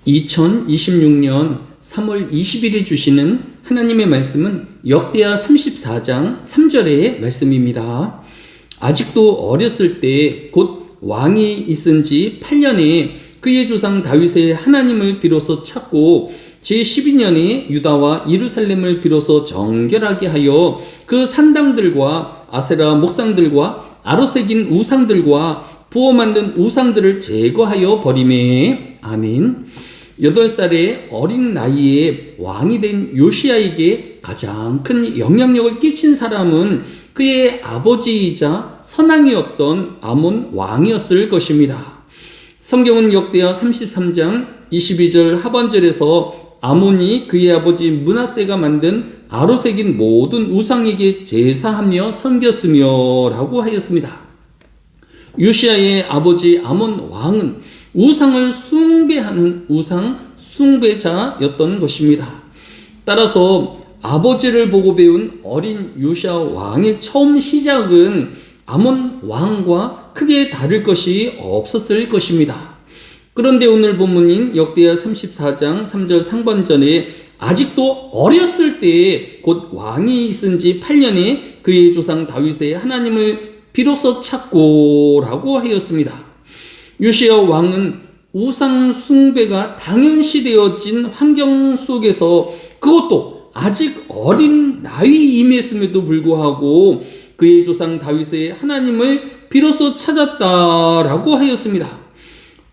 2026년 3월 20일에 주시는 하나님의 말씀은 역대하 34장 3절의 말씀입니다. 아직도 어렸을 때 곧 왕이 있은 지 8년에 그의 조상 다윗의 하나님을 비로소 찾고 제12년에 유다와 예루살렘을 비로소 정결하게 하여 그 산당들과 아세라 목상들과 아로 새긴 우상들과 부어 만든 우상들을 제거하여 버리매. 아멘. 8살의 어린 나이에 왕이 된 요시야에게 가장 큰 영향력을 끼친 사람은 그의 아버지이자 선왕이었던 아몬 왕이었을 것입니다. 성경은 역대하 33장 22절 하반절에서 아몬이 그의 아버지 므낫세가 만든 아로 새긴 모든 우상에게 제사하며 섬겼으며 라고 하였습니다. 요시야의 아버지 아몬 왕은 우상을 숭배하는 우상 숭배자였던 것입니다. 따라서 아버지를 보고 배운 어린 요시야 왕의 처음 시작은 아몬 왕과 크게 다를 것이 없었을 것입니다. 그런데 오늘 본문인 역대하 34장 3절 상반전에 아직도 어렸을 때 곧 왕이 있은 지 8년에 그의 조상 다윗의 하나님을 비로소 찾고 라고 하였습니다. 요시야 왕은 우상 숭배가 당연시되어진 환경 속에서 그것도 아직 어린 나이임에도 불구하고 그의 조상 다윗의 하나님을 비로소 찾았다라고 하였습니다.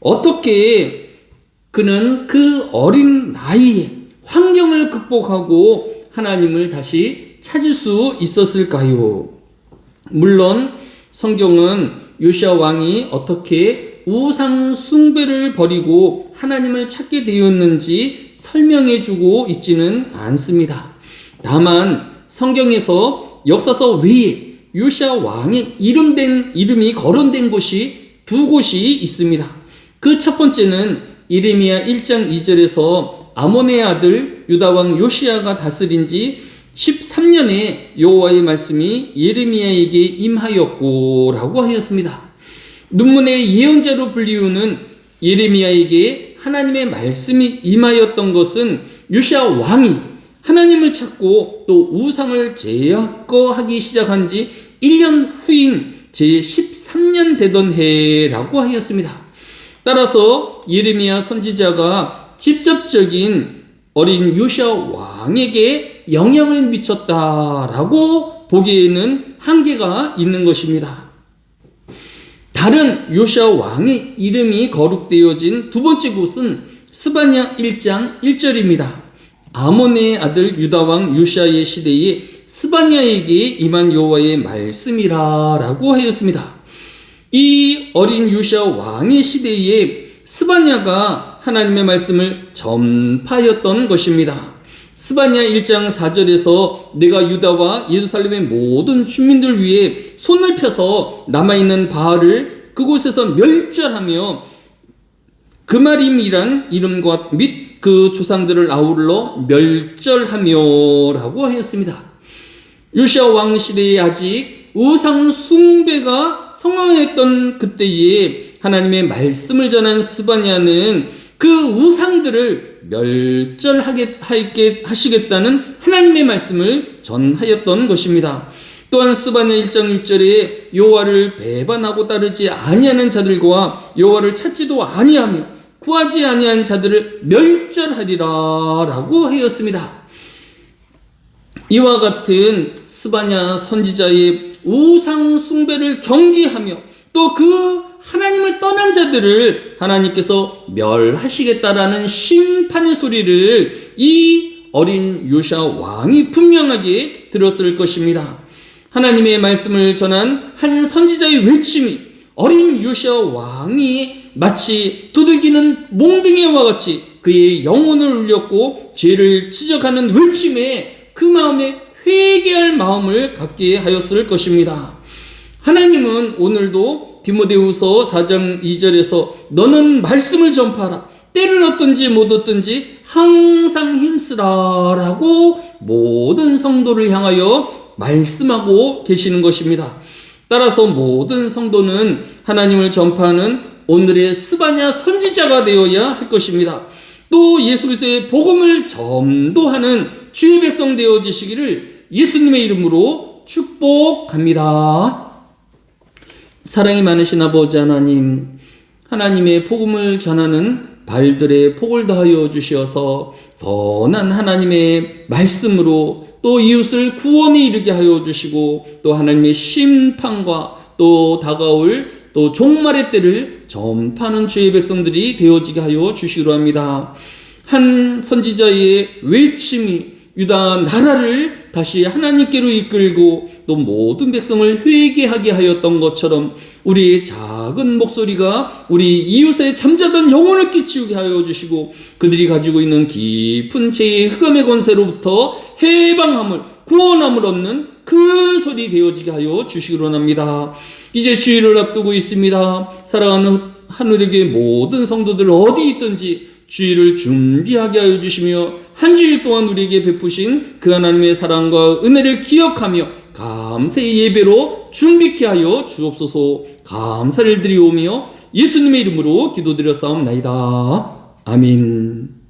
어떻게 그는 그 어린 나이에 환경을 극복하고 하나님을 다시 찾을 수 있었을까요? 물론 성경은 요시야 왕이 어떻게 우상 숭배를 버리고 하나님을 찾게 되었는지 설명해주고 있지는 않습니다. 다만 성경에서 역사서 외에 요시야 왕의 이름이 거론된 곳이 두 곳이 있습니다. 그 첫 번째는 예레미야 1장 2절에서 아몬의 아들 유다왕 요시야가 다스린 지 13년에 여호와의 말씀이 예레미야에게 임하였고 라고 하였습니다. 눈문의 예언자로 불리우는 예레미야에게 하나님의 말씀이 임하였던 것은 요시야 왕이 하나님을 찾고 또 우상을 제거하기 시작한 지 1년 후인 제13년 되던 해라고 하였습니다. 따라서 예레미야 선지자가 직접적인 어린 요시야 왕에게 영향을 미쳤다라고 보기에는 한계가 있는 것입니다. 다른 요시야 왕의 이름이 거룩되어진 두 번째 곳은 스바냐 1장 1절입니다. 아몬의 아들 유다왕 요시야의 시대에 스바냐에게 임한 여호와의 말씀이라 라고 하였습니다. 이 어린 요시야 왕의 시대에 스바냐가 하나님의 말씀을 전파하였던 것입니다. 스바냐 1장 4절에서 내가 유다와 예루살렘의 모든 주민들 위해 손을 펴서 남아있는 바알을 그곳에서 멸절하며 그마림이란 이름과 및 그 조상들을 아울러 멸절하며 라고 하였습니다. 요시야 왕 시대에 아직 우상 숭배가 성황했던 그때에 하나님의 말씀을 전한 스바냐는 그 우상들을 멸절하게 하시겠다는 하나님의 말씀을 전하였던 것입니다. 또한 스바냐 1장 6절에 여호와를 배반하고 따르지 아니하는 자들과 여호와를 찾지도 아니하며 구하지 아니한 자들을 멸절하리라 라고 하였습니다. 이와 같은 스바냐 선지자의 우상 숭배를 경계하며 또 그 하나님을 떠난 자들을 하나님께서 멸하시겠다라는 심판의 소리를 이 어린 요시야 왕이 분명하게 들었을 것입니다. 하나님의 말씀을 전한 한 선지자의 외침이 어린 요시야 왕이 마치 두들기는 몽둥이와 같이 그의 영혼을 울렸고 죄를 지적하는 외침에 그 마음에 회개할 마음을 갖게 하였을 것입니다. 하나님은 오늘도 디모데후서 4장 2절에서 너는 말씀을 전파하라. 때를 얻든지 못 얻든지 항상 힘쓰라 라고 모든 성도를 향하여 말씀하고 계시는 것입니다. 따라서 모든 성도는 하나님을 전파하는 오늘의 스바냐 선지자가 되어야 할 것입니다. 또 예수 그리스도의 복음을 전도하는 주의 백성 되어지시기를 예수님의 이름으로 축복합니다. 사랑이 많으신 아버지 하나님, 하나님의 복음을 전하는 발들의 복을 더하여 주시어서 선한 하나님의 말씀으로 또 이웃을 구원에 이르게 하여 주시고 또 하나님의 심판과 또 다가올 또 종말의 때를 전파하는 주의 백성들이 되어지게 하여 주시기로 합니다. 한 선지자의 외침이 유다 나라를 다시 하나님께로 이끌고 또 모든 백성을 회개하게 하였던 것처럼 우리의 작은 목소리가 우리 이웃의 잠자던 영혼을 끼치게 하여 주시고 그들이 가지고 있는 깊은 죄의 흑암의 권세로부터 해방함을 구원함을 얻는 큰 소리 되어지게 하여 주시기로 합니다. 이제 주일을 앞두고 있습니다. 사랑하는 하늘에게 모든 성도들 어디 있든지 주일을 준비하게 하여 주시며 한 주일 동안 우리에게 베푸신 그 하나님의 사랑과 은혜를 기억하며 감사의 예배로 준비케 하여 주옵소서. 감사를 드리오며 예수님의 이름으로 기도드렸사옵나이다. 아멘.